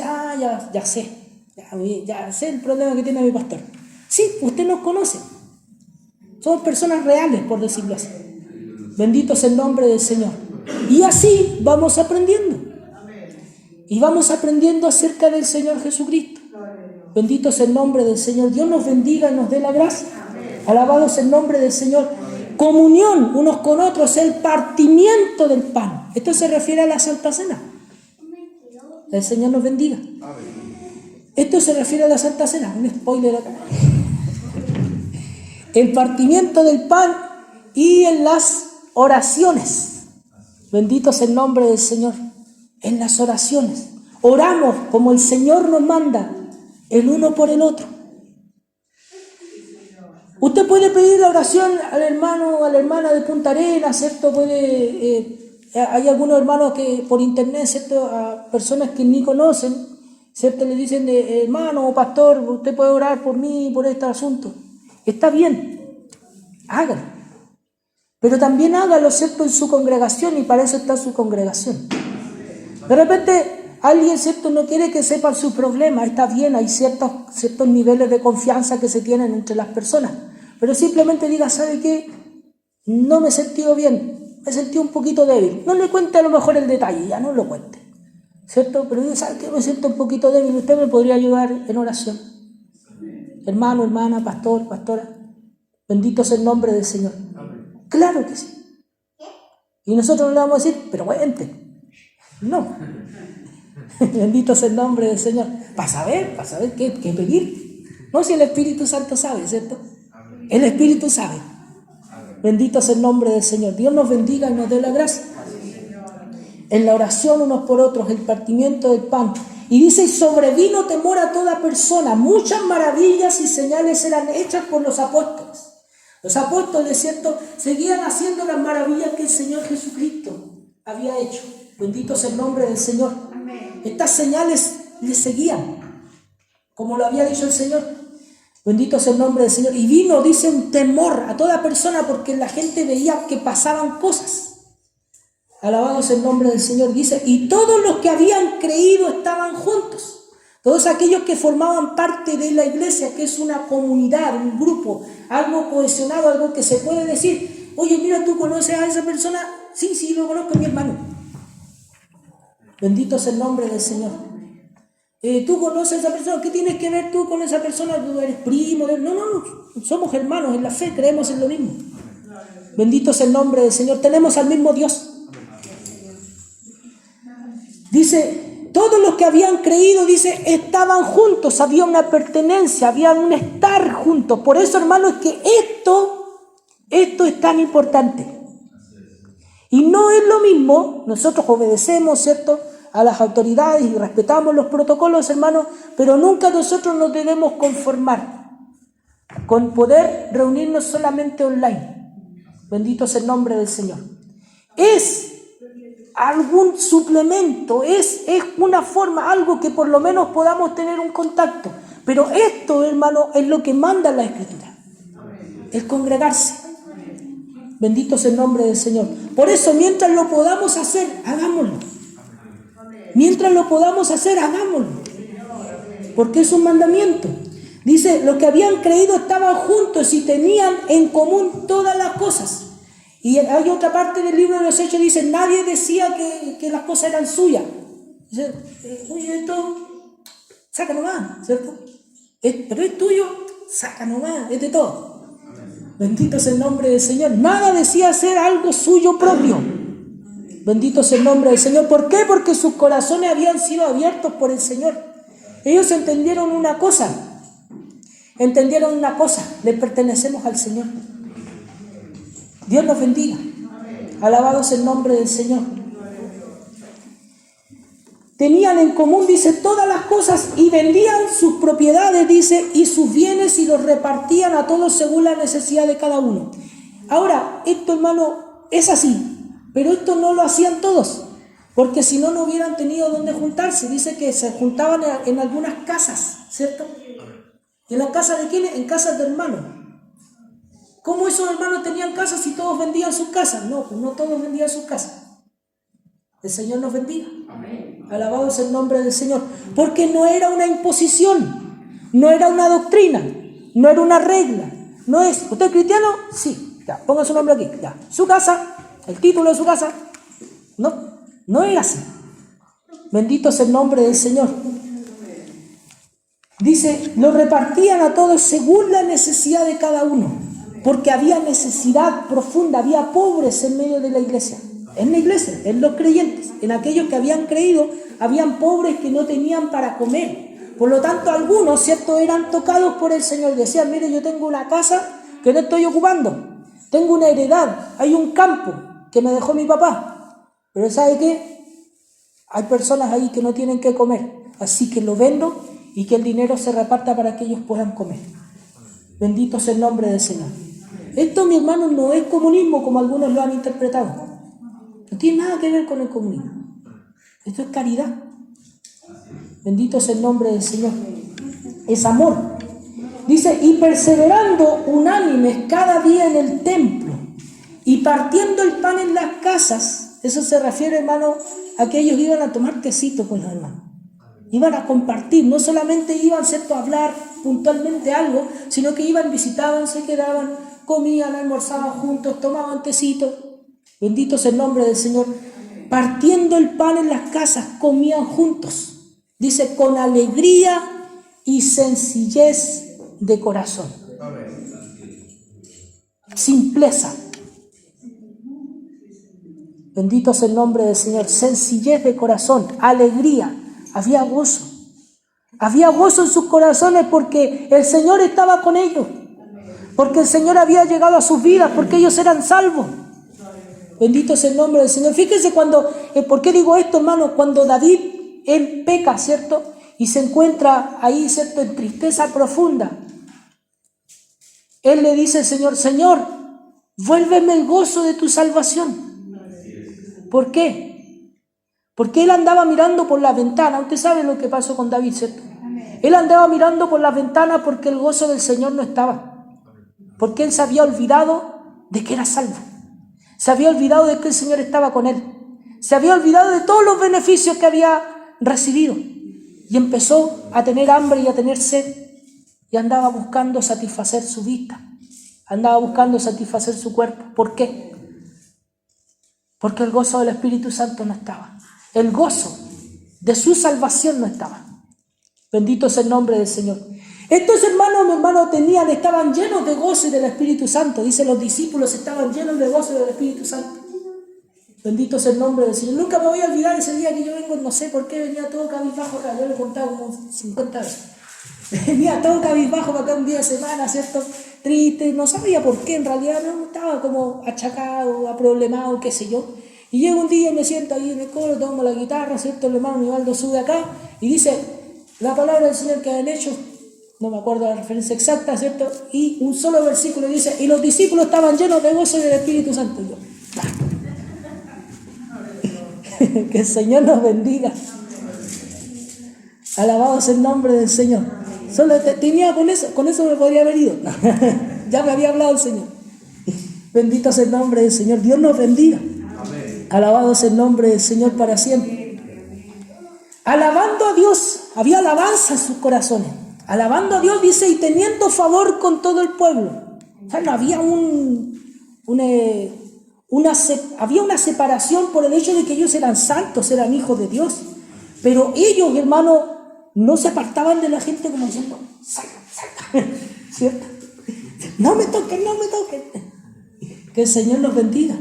Ya sé. Ya sé el problema que tiene mi pastor. Sí, usted nos conoce. Somos personas reales, por decirlo así. Bendito es el nombre del Señor. Y así vamos aprendiendo. Y vamos aprendiendo acerca del Señor Jesucristo. Bendito es el nombre del Señor. Dios nos bendiga y nos dé la gracia. Alabado es el nombre del Señor. Comunión unos con otros, el partimiento del pan. Esto se refiere a la Santa Cena. El Señor nos bendiga. Esto se refiere a la Santa Cena. Un spoiler acá. El partimiento del pan y en las oraciones. Bendito es el nombre del Señor. En las oraciones. Oramos como el Señor nos manda, el uno por el otro. Usted puede pedir la oración al hermano o a la hermana de Punta Arenas, ¿cierto? Hay algunos hermanos que por internet, ¿cierto? A personas que ni conocen, ¿cierto? Le dicen, hermano o pastor, usted puede orar por mí, por este asunto. Está bien, hágalo. Pero también hágalo, ¿cierto? En su congregación, y para eso está su congregación. De repente alguien, ¿cierto?, no quiere que sepan sus problemas. Está bien, hay ciertos niveles de confianza que se tienen entre las personas. Pero simplemente diga, ¿sabe qué? No me he sentido bien, me he sentido un poquito débil. No le cuente a lo mejor el detalle, ya no lo cuente, ¿cierto? Pero diga, ¿sabe qué? Me siento un poquito débil, usted me podría ayudar en oración. Hermano, hermana, pastor, pastora, bendito es el nombre del Señor. Claro que sí. Y nosotros no le vamos a decir, pero cuente. No. Bendito es el nombre del Señor. Para saber qué pedir. No, si el Espíritu Santo sabe, ¿cierto? El Espíritu sabe. Bendito es el nombre del Señor. Dios nos bendiga y nos dé la gracia. En la oración unos por otros, el partimiento del pan. Y dice, y sobrevino temor a toda persona. Muchas maravillas y señales eran hechas por los apóstoles. Los apóstoles, ¿cierto?, seguían haciendo las maravillas que el Señor Jesucristo había hecho. Bendito es el nombre del Señor. Amén. Estas señales le seguían, como lo había dicho el Señor. Bendito es el nombre del Señor. Y vino, dice, un temor a toda persona porque la gente veía que pasaban cosas. Alabado es el nombre del Señor. Dice, y todos los que habían creído estaban juntos. Todos aquellos que formaban parte de la iglesia, que es una comunidad, un grupo, algo cohesionado, algo que se puede decir, oye, mira, ¿tú conoces a esa persona? Sí, lo conozco, mi hermano. Bendito es el nombre del Señor. ¿Tú conoces a esa persona? ¿Qué tienes que ver tú con esa persona? ¿Tú eres primo? No, somos hermanos en la fe, creemos en lo mismo. Bendito es el nombre del Señor, tenemos al mismo Dios. Dice, todos los que habían creído, dice, estaban juntos, había una pertenencia, había un estar juntos. Por eso, hermanos, es que esto es tan importante. Y no es lo mismo, nosotros obedecemos, ¿cierto?, a las autoridades y respetamos los protocolos, hermanos, pero nunca nosotros nos debemos conformar con poder reunirnos solamente online. Bendito es el nombre del Señor. Es algún suplemento, es una forma, algo que por lo menos podamos tener un contacto. Pero esto, hermano, es lo que manda la Escritura, el congregarse. Bendito es el nombre del Señor. Por eso, mientras lo podamos hacer, hagámoslo. Mientras lo podamos hacer, hagámoslo. Porque es un mandamiento. Dice, los que habían creído estaban juntos y tenían en común todas las cosas. Y hay otra parte del libro de los Hechos, dice, nadie decía que las cosas eran suyas. Dice, oye, esto, saca nomás, ¿cierto? Pero es tuyo, saca nomás, es de todo. Bendito es el nombre del Señor. Nada decía ser algo suyo propio. Bendito es el nombre del Señor. ¿Por qué? Porque sus corazones habían sido abiertos por el Señor. Ellos entendieron una cosa, le pertenecemos al Señor. Dios nos bendiga. Alabado es el nombre del Señor. Tenían en común, dice, todas las cosas y vendían sus propiedades, dice, y sus bienes y los repartían a todos según la necesidad de cada uno. Ahora, esto, hermano, es así, pero esto no lo hacían todos, porque si no, no hubieran tenido dónde juntarse. Dice que se juntaban en algunas casas, ¿cierto? ¿Y en la casa de quiénes? En casas de hermanos. ¿Cómo esos hermanos tenían casas si todos vendían sus casas? No, pues no todos vendían sus casas. El Señor nos bendiga. Alabado es el nombre del Señor. Porque no era una imposición, no era una doctrina, no era una regla. No es, ¿usted es cristiano? Sí, ya, ponga su nombre aquí, ya. Su casa, el título de su casa. No era así. Bendito es el nombre del Señor. Dice, lo repartían a todos según la necesidad de cada uno, porque había necesidad profunda, había pobres en medio de la iglesia. En la iglesia, en los creyentes, en aquellos que habían creído, habían pobres que no tenían para comer. Por lo tanto, algunos, ¿cierto?, eran tocados por el Señor. Decían, mire, yo tengo una casa que no estoy ocupando, tengo una heredad, hay un campo que me dejó mi papá, pero ¿sabe qué? Hay personas ahí que no tienen que comer, así que lo vendo y que el dinero se reparta para que ellos puedan comer. Bendito sea el nombre del Señor. Esto, mi hermano, no es comunismo como algunos lo han interpretado. No tiene nada que ver con el comunismo. Esto es caridad. Bendito sea el nombre del Señor. Es amor. Dice, y perseverando unánimes cada día en el templo y partiendo el pan en las casas. Eso se refiere, hermano, a que ellos iban a tomar tecito con los hermanos. Iban a compartir, no solamente iban, ¿cierto?, a hablar puntualmente algo, sino que iban, visitaban, se quedaban, comían, almorzaban juntos, tomaban tecito. Bendito es el nombre del Señor. Partiendo el pan en las casas, comían juntos. Dice, con alegría y sencillez de corazón. Simpleza. Bendito es el nombre del Señor. Sencillez de corazón, alegría. Había gozo. Había gozo en sus corazones porque el Señor estaba con ellos. Porque el Señor había llegado a sus vidas, porque ellos eran salvos. Bendito es el nombre del Señor. Fíjense ¿por qué digo esto, hermano? Cuando David, él peca, ¿cierto? Y se encuentra ahí, ¿cierto?, en tristeza profunda. Él le dice al Señor, Señor, vuélveme el gozo de tu salvación. ¿Por qué? Porque él andaba mirando por la ventana. Usted sabe lo que pasó con David, ¿cierto? Él andaba mirando por la ventana porque el gozo del Señor no estaba. Porque él se había olvidado de que era salvo. Se había olvidado de que el Señor estaba con él. Se había olvidado de todos los beneficios que había recibido. Y empezó a tener hambre y a tener sed. Y andaba buscando satisfacer su vista. Andaba buscando satisfacer su cuerpo. ¿Por qué? Porque el gozo del Espíritu Santo no estaba. El gozo de su salvación no estaba. Bendito es el nombre del Señor. Estos hermanos, mi hermano, estaban llenos de gozo y del Espíritu Santo. Dice, los discípulos estaban llenos de gozo y del Espíritu Santo. Bendito es el nombre del Señor. Nunca me voy a olvidar ese día que yo vengo, no sé por qué, venía todo cabizbajo acá. Yo lo he contado como 50 veces. Venía todo cabizbajo para acá un día de semana, ¿cierto? Triste, no sabía por qué, en realidad no estaba como achacado, aproblemado, qué sé yo. Y llego un día y me siento ahí en el coro, tomo la guitarra, ¿cierto? El hermano Nivaldo sube acá y dice la palabra del Señor que han hecho, no me acuerdo la referencia exacta, ¿cierto? Y un solo versículo dice, y los discípulos estaban llenos de gozo y del Espíritu Santo. Y yo, que el Señor nos bendiga. Alabado es el nombre del Señor. Solo tenía con eso me podría haber ido. Ya me había hablado el Señor. Bendito es el nombre del Señor. Dios nos bendiga. Amén. Alabado es el nombre del Señor para siempre. Alabando a Dios, había alabanza en sus corazones. Alabando a Dios, dice, y teniendo favor con todo el pueblo. O sea, no había había una separación por el hecho de que ellos eran santos, eran hijos de Dios. Pero ellos, hermano, no se apartaban de la gente como diciendo, salga, ¿cierto? No me toquen. Que el Señor nos bendiga.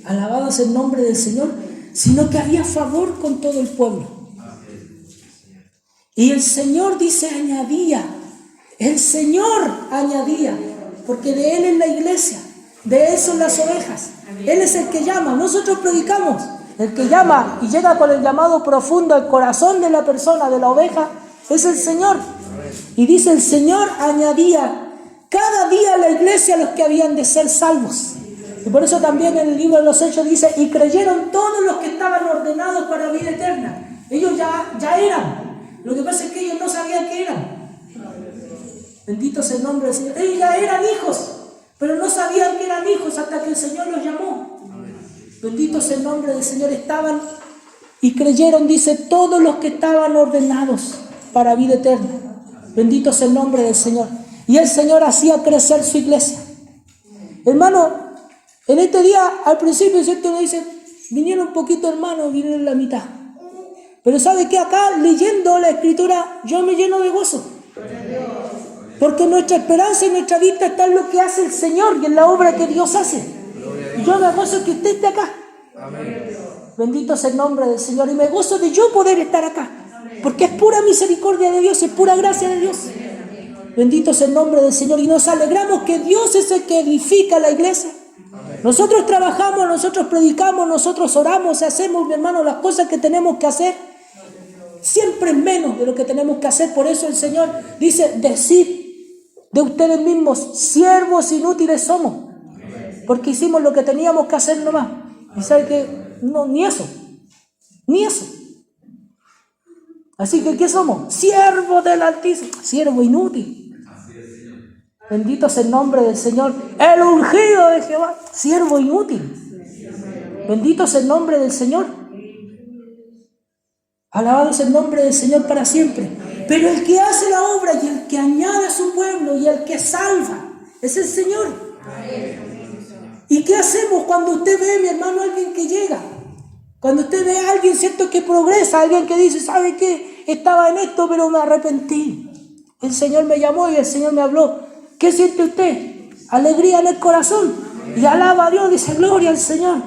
Alabado es el nombre del Señor. Sino que había favor con todo el pueblo. Y el Señor dice, añadía, porque de Él es la iglesia, de Él son las ovejas. Él es el que llama, nosotros predicamos. El que llama y llega con el llamado profundo al corazón de la persona, de la oveja, es el Señor. Y dice, el Señor añadía cada día a la iglesia los que habían de ser salvos. Y por eso también en el libro de los Hechos dice, y creyeron todos los que estaban ordenados para vida eterna. Ellos ya eran. Lo que pasa es que ellos no sabían qué eran. Bendito es el nombre del Señor. Ellos ya eran hijos, pero no sabían que eran hijos hasta que el Señor los llamó. Bendito sea el nombre del Señor. Estaban y creyeron, dice, todos los que estaban ordenados para vida eterna. Bendito sea el nombre del Señor. Y el Señor hacía crecer su iglesia. Hermano, en este día, al principio, ¿cierto? Le dicen, vinieron un poquito, hermano, vinieron la mitad. Pero ¿sabe qué? Acá, leyendo la Escritura, yo me lleno de gozo. Porque nuestra esperanza y nuestra vista está en lo que hace el Señor y en la obra que Dios hace. Y yo me gozo que usted esté acá. Bendito sea el nombre del Señor. Y me gozo de yo poder estar acá. Porque es pura misericordia de Dios, es pura gracia de Dios. Bendito sea el nombre del Señor. Y nos alegramos que Dios es el que edifica la iglesia. Nosotros trabajamos, nosotros predicamos, nosotros oramos, hacemos, mi hermano, las cosas que tenemos que hacer. Siempre menos de lo que tenemos que hacer. Por eso el Señor dice, decid de ustedes mismos, siervos inútiles somos. Porque hicimos lo que teníamos que hacer nomás. Y sabe que no, ni eso. Así que, ¿qué somos? Siervos del Altísimo. Siervo inútil. Bendito sea el nombre del Señor. El ungido de Jehová. Siervo inútil. Bendito sea el nombre del Señor. Alabado sea el nombre del Señor para siempre. Pero el que hace la obra y el que añade a su pueblo y el que salva es el Señor. ¿Y qué hacemos cuando usted ve, mi hermano, a alguien que llega? Cuando usted ve a alguien, ¿cierto?, que progresa, alguien que dice, ¿sabe qué? Estaba en esto, pero me arrepentí. El Señor me llamó y el Señor me habló. ¿Qué siente usted? Alegría en el corazón. Y alaba a Dios, dice, gloria al Señor.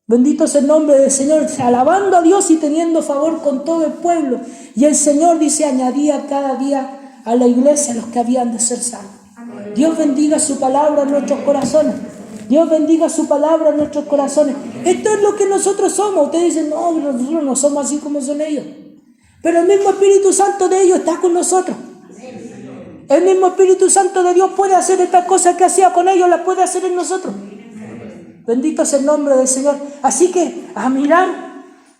Bendito sea el nombre del Señor, alabando a Dios y teniendo favor con todo el pueblo. Y el Señor, dice, añadía cada día a la iglesia los que habían de ser salvos. Dios bendiga su palabra en nuestros corazones. Dios bendiga su palabra en nuestros corazones. Esto es lo que nosotros somos. Ustedes dicen, no, nosotros no somos así como son ellos. Pero el mismo Espíritu Santo de ellos está con nosotros. El mismo Espíritu Santo de Dios puede hacer estas cosas que hacía con ellos, las puede hacer en nosotros. Bendito sea el nombre del Señor. Así que a mirar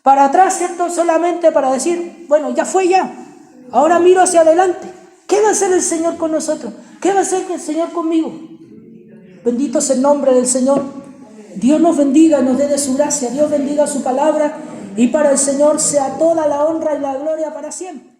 para atrás, ¿cierto? Solamente para decir, bueno, ya fue ya. Ahora miro hacia adelante. ¿Qué va a hacer el Señor con nosotros? ¿Qué va a hacer el Señor conmigo? Bendito sea el nombre del Señor. Dios nos bendiga y nos dé de su gracia. Dios bendiga su palabra. Y para el Señor sea toda la honra y la gloria para siempre.